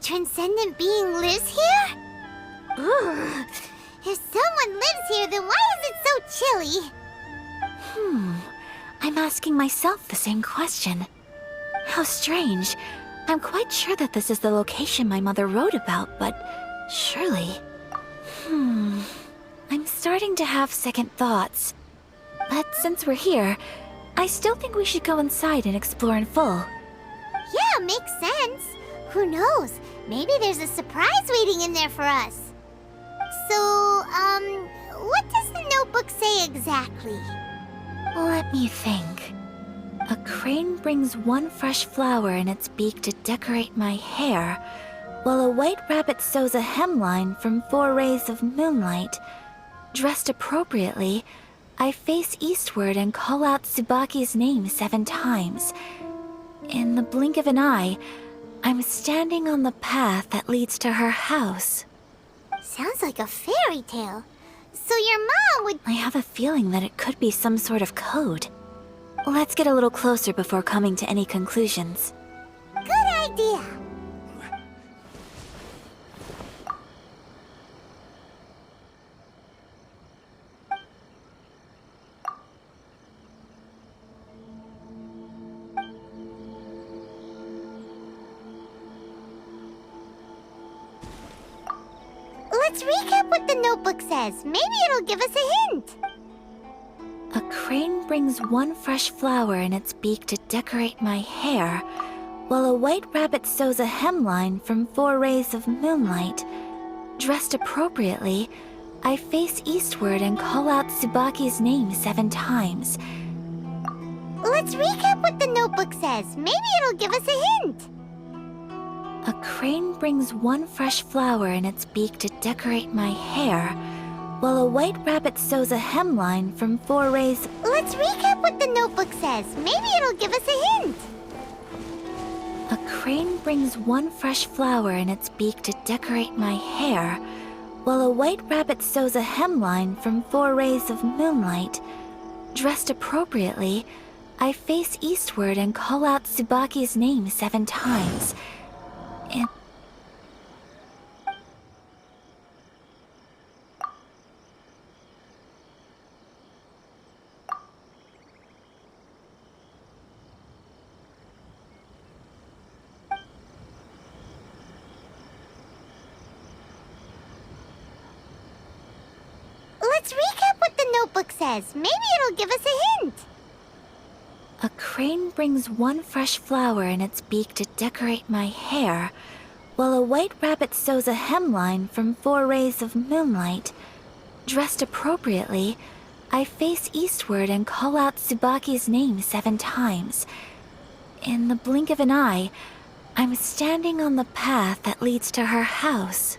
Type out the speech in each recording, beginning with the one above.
transcendent being lives here? Ugh. If someone lives here, then why is it so chilly? I'm asking myself the same question. How strange. I'm quite sure that this is the location my mother wrote about, but surely... I'm starting to have second thoughts. But since we're here, I still think we should go inside and explore in full. Yeah, makes sense. Who knows? Maybe there's a surprise waiting in there for us. So, what does the notebook say exactly? Let me think. A crane brings one fresh flower in its beak to decorate my hair, while a white rabbit sews a hemline from 4 rays of moonlight. Dressed appropriately, I face eastward and call out Tsubaki's name 7 times. In the blink of an eye, I'm standing on the path that leads to her house. Sounds like a fairy tale. So your mom would... I have a feeling that it could be some sort of code. Let's get a little closer before coming to any conclusions. Good idea. Let's recap what the notebook says. Maybe it'll give us a hint. A crane brings one fresh flower in its beak to decorate my hair, while a white rabbit sews a hemline from 4 rays of moonlight. Dressed appropriately, I face eastward and call out Tsubaki's name 7 times. Let's recap what the notebook says. Maybe it'll give us a hint. A crane brings one fresh flower in its beak to decorate my hair, while a white rabbit sews a hemline from 4 rays... Let's recap what the notebook says. Maybe it'll give us a hint. A crane brings one fresh flower in its beak to decorate my hair, while a white rabbit sews a hemline from 4 rays of moonlight. Dressed appropriately, I face eastward and call out Tsubaki's name 7 times. Let's recap what the notebook says. Maybe it'll give us a hint. A crane brings one fresh flower in its beak to decorate my hair, while a white rabbit sews a hemline from 4 rays of moonlight. Dressed appropriately, I face eastward and call out Tsubaki's name 7 times. In the blink of an eye, I'm standing on the path that leads to her house.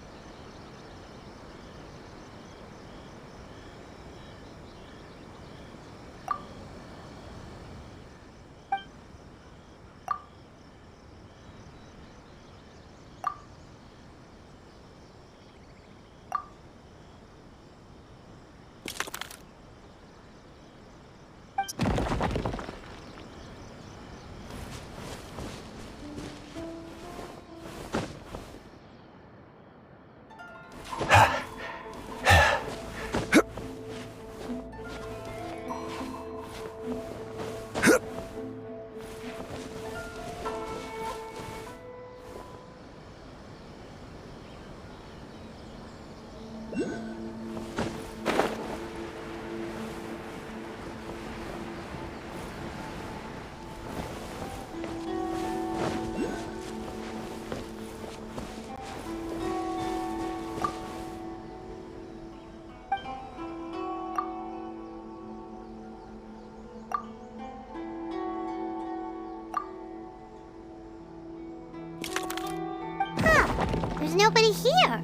There's nobody here.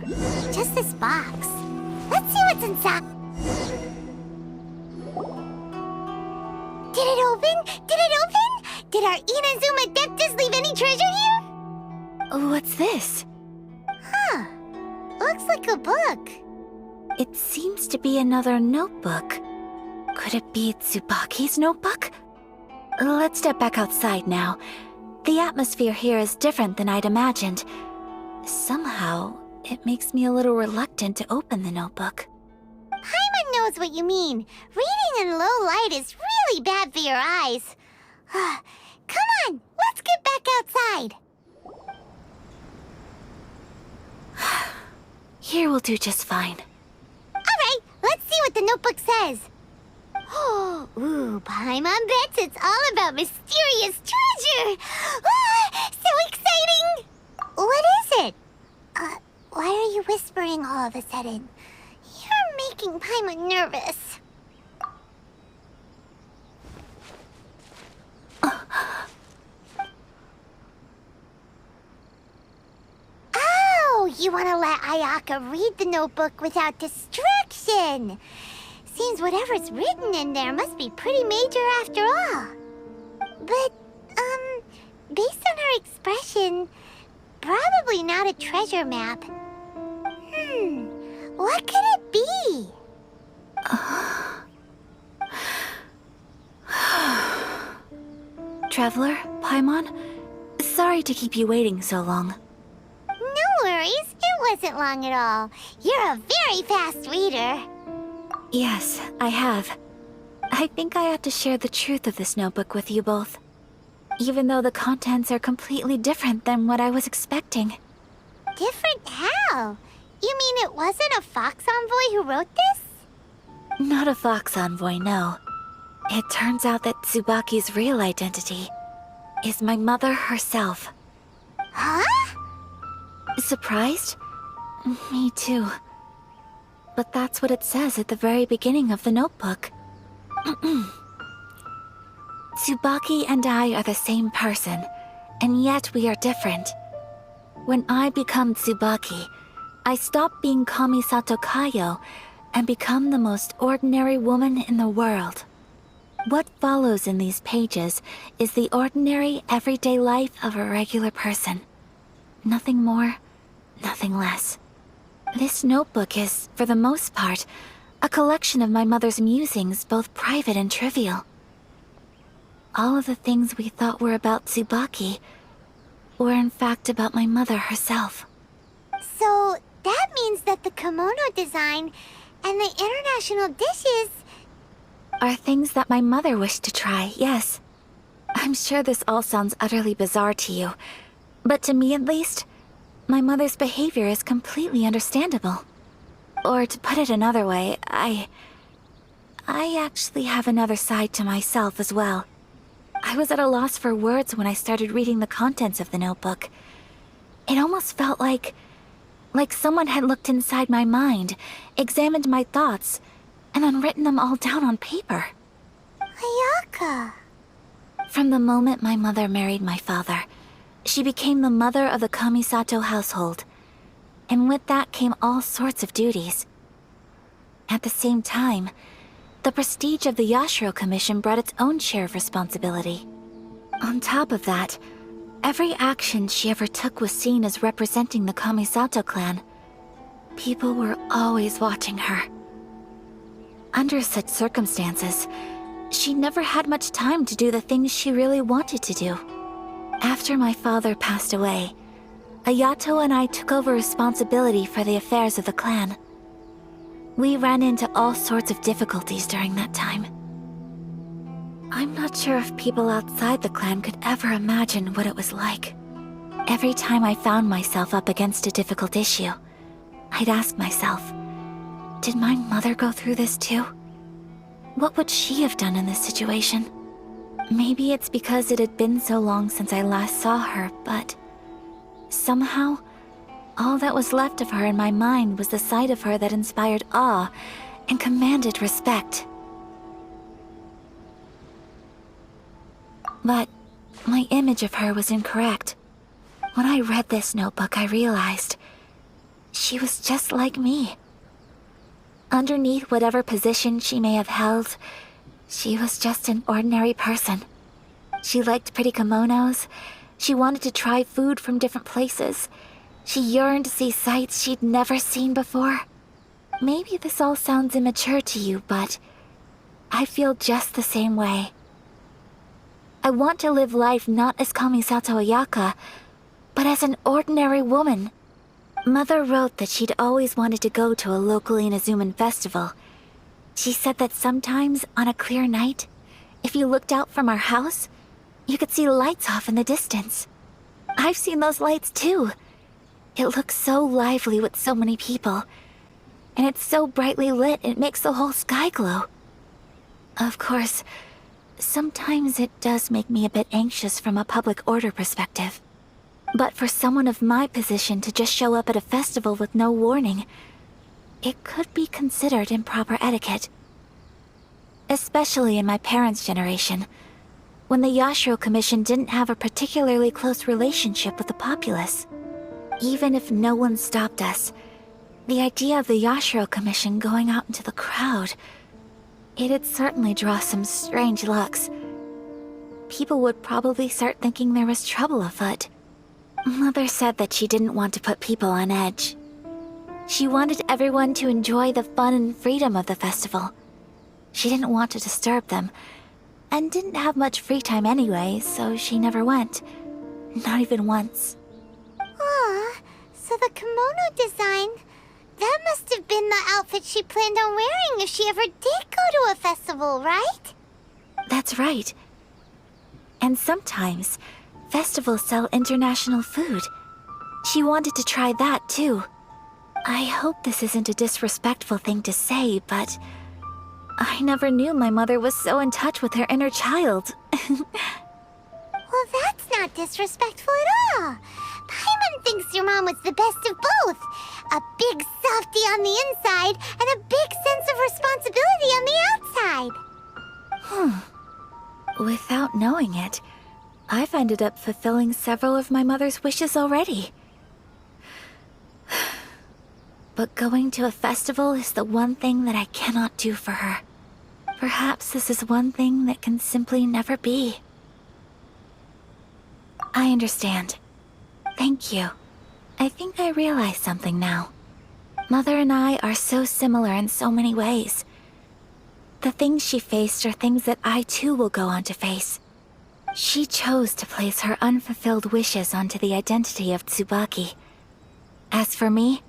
Just this box. Let's see what's inside. Did it open? Did it open? Did our Inazuma Adeptus leave any treasure here? What's this? Huh. Looks like a book. It seems to be another notebook. Could it be Tsubaki's notebook? Let's step back outside now. The atmosphere here is different than I'd imagined. Somehow, it makes me a little reluctant to open the notebook. Paimon knows what you mean. Reading in low light is really bad for your eyes. Come on, let's get back outside. Here will do just fine. Alright, let's see what the notebook says. Ooh, Paimon bets it's all about mysterious treasure. So exciting! What is it? Why are you whispering all of a sudden? You're making Paimon nervous. Oh, you want to let Ayaka read the notebook without distraction. Seems whatever's written in there must be pretty major after all. But, based on her expression, probably not a treasure map. What could it be? Traveler, Paimon, sorry to keep you waiting so long. No worries, it wasn't long at all. You're a very fast reader. Yes, I have. I think I ought to share the truth of this notebook with you both. Even though the contents are completely different than what I was expecting. Different how? You mean it wasn't a Fox Envoy who wrote this? Not a Fox Envoy, no. It turns out that Tsubaki's real identity is my mother herself. Huh? Surprised? Me too. But that's what it says at the very beginning of the notebook. Tsubaki and I are the same person, and yet we are different. When I become Tsubaki, I stop being Kamisato Kayo and become the most ordinary woman in the world. What follows in these pages is the ordinary, everyday life of a regular person. Nothing more, nothing less. This notebook is, for the most part, a collection of my mother's musings, both private and trivial. All of the things we thought were about Tsubaki were in fact about my mother herself. So, that means that the kimono design and the international dishes are things that my mother wished to try, yes. I'm sure this all sounds utterly bizarre to you, but to me at least, my mother's behavior is completely understandable. Or to put it another way, I actually have another side to myself as well. I was at a loss for words when I started reading the contents of the notebook. It almost felt like someone had looked inside my mind, examined my thoughts, and then written them all down on paper. Ayaka. From the moment my mother married my father, she became the mother of the Kamisato household. And with that came all sorts of duties. At the same time, the prestige of the Yashiro Commission brought its own share of responsibility. On top of that, every action she ever took was seen as representing the Kamisato clan. People were always watching her. Under such circumstances, she never had much time to do the things she really wanted to do. After my father passed away, Ayato and I took over responsibility for the affairs of the clan. We ran into all sorts of difficulties during that time. I'm not sure if people outside the clan could ever imagine what it was like. Every time I found myself up against a difficult issue, I'd ask myself, did my mother go through this too? What would she have done in this situation? Maybe it's because it had been so long since I last saw her, but somehow, all that was left of her in my mind was the sight of her that inspired awe and commanded respect. But my image of her was incorrect. When I read this notebook, I realized she was just like me. Underneath whatever position she may have held, she was just an ordinary person. She liked pretty kimonos. She wanted to try food from different places. She yearned to see sights she'd never seen before. Maybe this all sounds immature to you, but I feel just the same way. I want to live life not as Kamisato Ayaka, but as an ordinary woman, Mother wrote that she'd always wanted to go to a local Inazuman festival. She said that sometimes, on a clear night, if you looked out from our house, you could see lights off in the distance. I've seen those lights too. It looks so lively with so many people. And it's so brightly lit, it makes the whole sky glow. Of course, sometimes it does make me a bit anxious from a public order perspective. But for someone of my position to just show up at a festival with no warning, it could be considered improper etiquette. Especially in my parents' generation, when the Yashiro Commission didn't have a particularly close relationship with the populace. Even if no one stopped us, the idea of the Yashiro Commission going out into the crowd, it'd certainly draw some strange looks. People would probably start thinking there was trouble afoot. Mother said that she didn't want to put people on edge. She wanted everyone to enjoy the fun and freedom of the festival. She didn't want to disturb them, and didn't have much free time anyway, so she never went. Not even once. Aw, so the kimono design, that must have been the outfit she planned on wearing if she ever did go to a festival, right? That's right. And sometimes, festivals sell international food. She wanted to try that too. I hope this isn't a disrespectful thing to say, but I never knew my mother was so in touch with her inner child. Well, that's not disrespectful at all. Paimon thinks your mom was the best of both. A big softy on the inside and a big sense of responsibility on the outside. Without knowing it, I've ended up fulfilling several of my mother's wishes already. But going to a festival is the one thing that I cannot do for her. Perhaps this is one thing that can simply never be. I understand. Thank you. I think I realize something now. Mother and I are so similar in so many ways. The things she faced are things that I too will go on to face. She chose to place her unfulfilled wishes onto the identity of Tsubaki. As for me,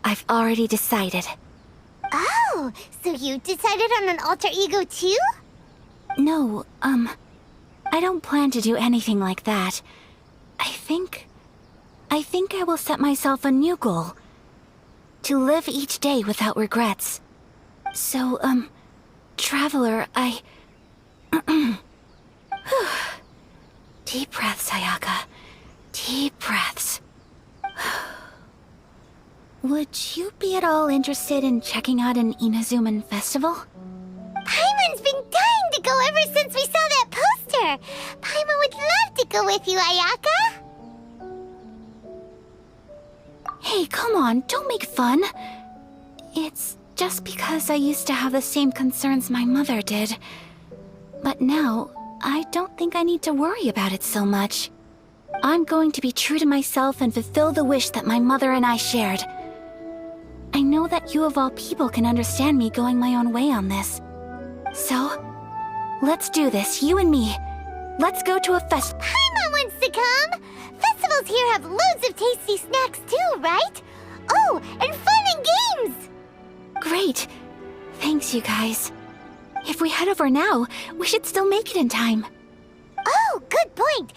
I've already decided. Oh, so you decided on an alter ego too? No, I don't plan to do anything like that. I think I will set myself a new goal. To live each day without regrets. So, Traveler, Deep breaths, Ayaka. Deep breaths. Would you be at all interested in checking out an Inazuman festival? Paimon's been dying to go ever since we saw that poster. Paimon would love to go with you, Ayaka. Hey, come on, don't make fun. It's just because I used to have the same concerns my mother did. But now, I don't think I need to worry about it so much. I'm going to be true to myself and fulfill the wish that my mother and I shared. I know that you of all people can understand me going my own way on this. So, let's do this, you and me. Let's go to a fest- Paimon wants to come! Festivals here have loads of tasty snacks too, right? Oh, and fun and games! Great. Thanks, you guys. If we head over now, we should still make it in time. Oh, good point.